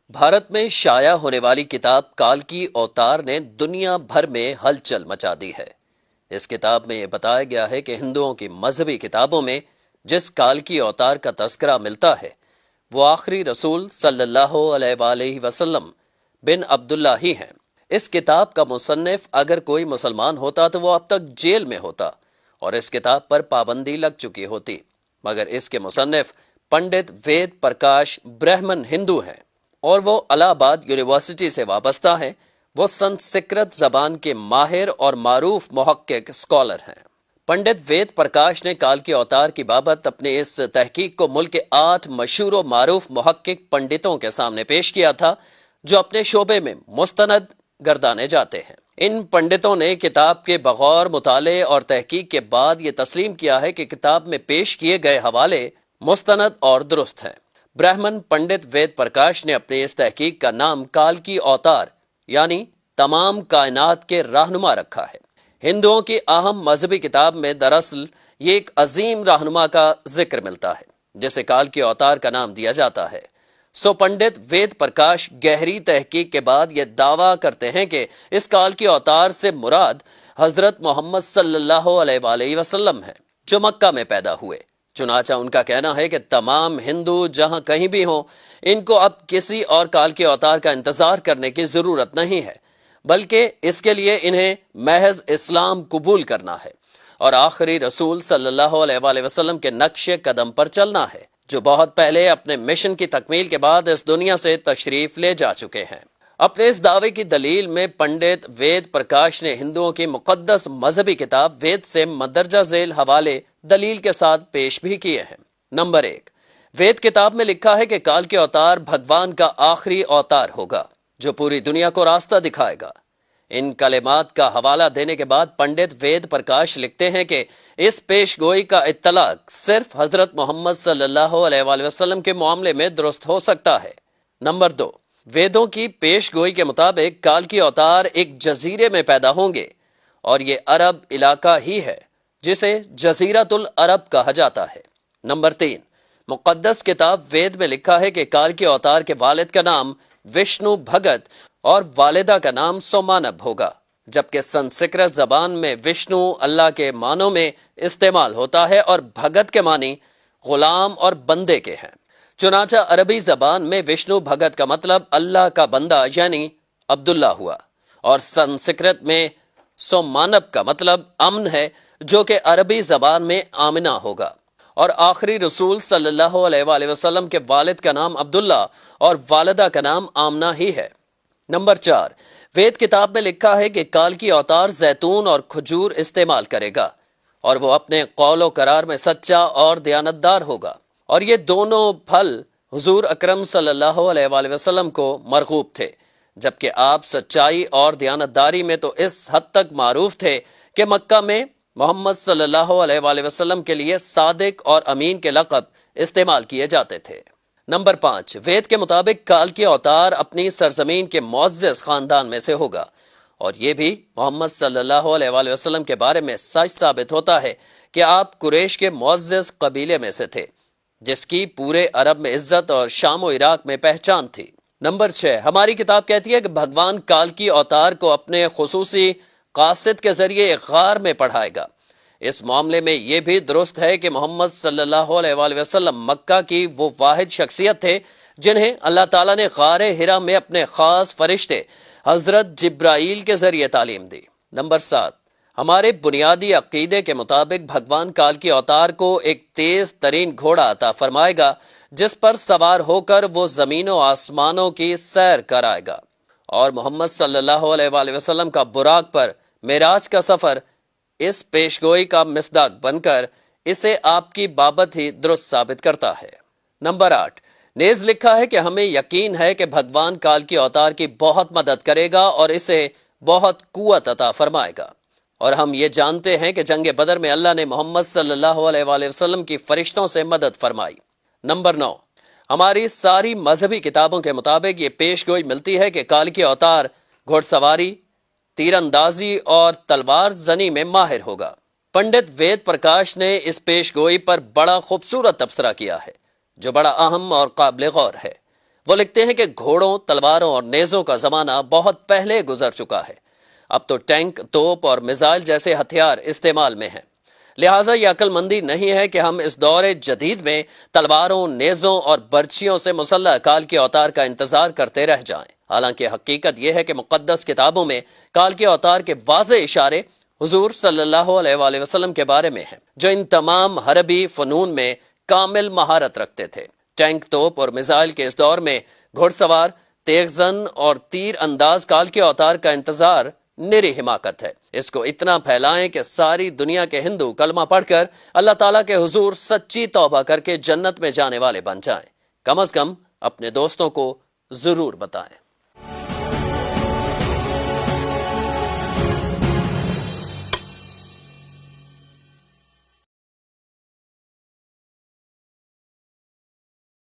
بھارت میں شائع ہونے والی کتاب کال کی اوتار نے دنیا بھر میں ہلچل مچا دی ہے۔ اس کتاب میں یہ بتایا گیا ہے کہ ہندوؤں کی مذہبی کتابوں میں جس کال کی اوتار کا تذکرہ ملتا ہے وہ آخری رسول صلی اللہ علیہ وآلہ وسلم بن عبداللہ ہی ہیں۔ اس کتاب کا مصنف اگر کوئی مسلمان ہوتا تو وہ اب تک جیل میں ہوتا اور اس کتاب پر پابندی لگ چکی ہوتی، مگر اس کے مصنف پنڈت وید پرکاش برہمن ہندو ہیں اور وہ الہ آباد یونیورسٹی سے وابستہ ہیں۔ وہ سنسکرت زبان کے ماہر اور معروف محقق اسکالر ہیں۔ پنڈت وید پرکاش نے کال کی اوتار کی بابت اپنی اس تحقیق کو ملک کے 8 مشہور و معروف محقق پنڈتوں کے سامنے پیش کیا تھا جو اپنے شعبے میں مستند گردانے جاتے ہیں۔ ان پنڈتوں نے کتاب کے بغور مطالعے اور تحقیق کے بعد یہ تسلیم کیا ہے کہ کتاب میں پیش کیے گئے حوالے مستند اور درست ہیں۔ برہمن پنڈت وید پرکاش نے اپنی اس تحقیق کا نام کال کی اوتار یعنی تمام کائنات کے رہنما رکھا ہے۔ ہندوؤں کی اہم مذہبی کتاب میں دراصل یہ ایک عظیم رہنما کا ذکر ملتا ہے جسے کال کی اوتار کا نام دیا جاتا ہے۔ سو پنڈت وید پرکاش گہری تحقیق کے بعد یہ دعویٰ کرتے ہیں کہ اس کال کی اوتار سے مراد حضرت محمد صلی اللہ علیہ وآلہ وسلم ہے جو مکہ میں پیدا ہوئے۔ چنانچہ ان کا کہنا ہے کہ تمام ہندو جہاں کہیں بھی ہوں ان کو اب کسی اور کال کے اوتار کا انتظار کرنے کی ضرورت نہیں ہے، بلکہ اس کے لیے انہیں محض اسلام قبول کرنا ہے اور آخری رسول صلی اللہ علیہ وآلہ وسلم کے نقش قدم پر چلنا ہے جو بہت پہلے اپنے مشن کی تکمیل کے بعد اس دنیا سے تشریف لے جا چکے ہیں۔ اپنے اس دعوے کی دلیل میں پنڈت وید پرکاش نے ہندوؤں کی مقدس مذہبی کتاب وید سے مندرجہ ذیل حوالے دلیل کے ساتھ پیش بھی کیے ہیں۔ نمبر 1، وید کتاب میں لکھا ہے کہ کال کے اوتار بھگوان کا آخری اوتار ہوگا جو پوری دنیا کو راستہ دکھائے گا۔ ان کلمات کا حوالہ دینے کے بعد پنڈت وید پرکاش لکھتے ہیں کہ اس پیش گوئی کا اطلاق صرف حضرت محمد صلی اللہ علیہ وآلہ وسلم کے معاملے میں درست ہو سکتا ہے۔ نمبر 2، ویدوں کی پیش گوئی کے مطابق کال کی اوتار ایک جزیرے میں پیدا ہوں گے اور یہ عرب علاقہ ہی ہے جسے جزیرۃ العرب کہا جاتا ہے۔ نمبر 3، مقدس کتاب وید میں لکھا ہے کہ کال کے اوتار کے والد کا نام وشنو بھگت اور والدہ کا نام سومانب ہوگا، جبکہ سنسکرت زبان میں وشنو اللہ کے معنوں میں استعمال ہوتا ہے اور بھگت کے معنی غلام اور بندے کے ہیں۔ چنانچہ عربی زبان میں وشنو بھگت کا مطلب اللہ کا بندہ یعنی عبداللہ ہوا اور سنسکرت میں سومانب کا مطلب امن ہے جو کہ عربی زبان میں آمنہ ہوگا، اور آخری رسول صلی اللہ علیہ وآلہ وسلم کے والد کا نام عبداللہ اور والدہ کا نام آمنہ ہی ہے۔ نمبر 4، وید کتاب میں لکھا ہے کہ کال کی اوتار زیتون اور کھجور استعمال کرے گا اور وہ اپنے قول و قرار میں سچا اور دیانتدار ہوگا، اور یہ دونوں پھل حضور اکرم صلی اللہ علیہ وآلہ وسلم کو مرغوب تھے، جبکہ آپ سچائی اور دیانتداری میں تو اس حد تک معروف تھے کہ مکہ میں محمد صلی اللہ علیہ وآلہ وسلم کے لیے صادق اور امین کے لقب استعمال کیے جاتے تھے۔ نمبر 5، وید کے مطابق کال کی اوتار اپنی سرزمین کے معزز خاندان میں سے ہوگا، اور یہ بھی محمد صلی اللہ علیہ وآلہ وسلم کے بارے میں سچ ثابت ہوتا ہے کہ آپ قریش کے معزز قبیلے میں سے تھے جس کی پورے عرب میں عزت اور شام و عراق میں پہچان تھی۔ نمبر 6، ہماری کتاب کہتی ہے کہ بھگوان کال کی اوتار کو اپنے خصوصی قاصد کے ذریعے ایک غار میں پڑھائے گا۔ اس معاملے میں یہ بھی درست ہے کہ محمد صلی اللہ علیہ وآلہ وسلم مکہ کی وہ واحد شخصیت تھے جنہیں اللہ تعالیٰ نے غار حرا میں اپنے خاص فرشتے حضرت جبرائیل کے ذریعے تعلیم دی۔ نمبر 7، ہمارے بنیادی عقیدے کے مطابق بھگوان کال کی اوتار کو ایک تیز ترین گھوڑا عطا فرمائے گا جس پر سوار ہو کر وہ زمین و آسمانوں کی سیر کرائے گا، اور محمد صلی اللہ علیہ وآلہ وسلم کا براق پر معراج کا سفر اس پیشگوئی کا مصداق بن کر اسے آپ کی بابت ہی درست ثابت کرتا ہے۔ نمبر 8، نیز لکھا ہے کہ ہمیں یقین ہے کہ بھگوان کال کی اوتار کی بہت مدد کرے گا اور اسے بہت قوت عطا فرمائے گا، اور ہم یہ جانتے ہیں کہ جنگ بدر میں اللہ نے محمد صلی اللہ علیہ وآلہ وسلم کی فرشتوں سے مدد فرمائی۔ نمبر 9، ہماری ساری مذہبی کتابوں کے مطابق یہ پیش گوئی ملتی ہے کہ کال کی اوتار گھوڑ سواری، تیر اندازی اور تلوار زنی میں ماہر ہوگا۔ پنڈت وید پرکاش نے اس پیش گوئی پر بڑا خوبصورت تبصرہ کیا ہے جو بڑا اہم اور قابل غور ہے۔ وہ لکھتے ہیں کہ گھوڑوں، تلواروں اور نیزوں کا زمانہ بہت پہلے گزر چکا ہے۔ اب تو ٹینک، توپ اور میزائل جیسے ہتھیار استعمال میں ہیں۔ لہٰذا یہ عقل مندی نہیں ہے کہ ہم اس دور جدید میں تلواروں، نیزوں اور برچھیوں سے مسلح کال کے اوتار کا انتظار کرتے رہ جائیں۔ حالانکہ حقیقت یہ ہے کہ مقدس کتابوں میں کال کے اوتار کے واضح اشارے حضور صلی اللہ علیہ وآلہ وسلم کے بارے میں ہیں، جو ان تمام حربی فنون میں کامل مہارت رکھتے تھے۔ ٹینک، توپ اور میزائل کے اس دور میں گھڑ سوار، تیغ زن اور تیر انداز کال کے اوتار کا انتظار نری حماقت ہے۔ اس کو اتنا پھیلائیں کہ ساری دنیا کے ہندو کلمہ پڑھ کر اللہ تعالیٰ کے حضور سچی توبہ کر کے جنت میں جانے والے بن جائیں۔ کم از کم اپنے دوستوں کو ضرور بتائیں۔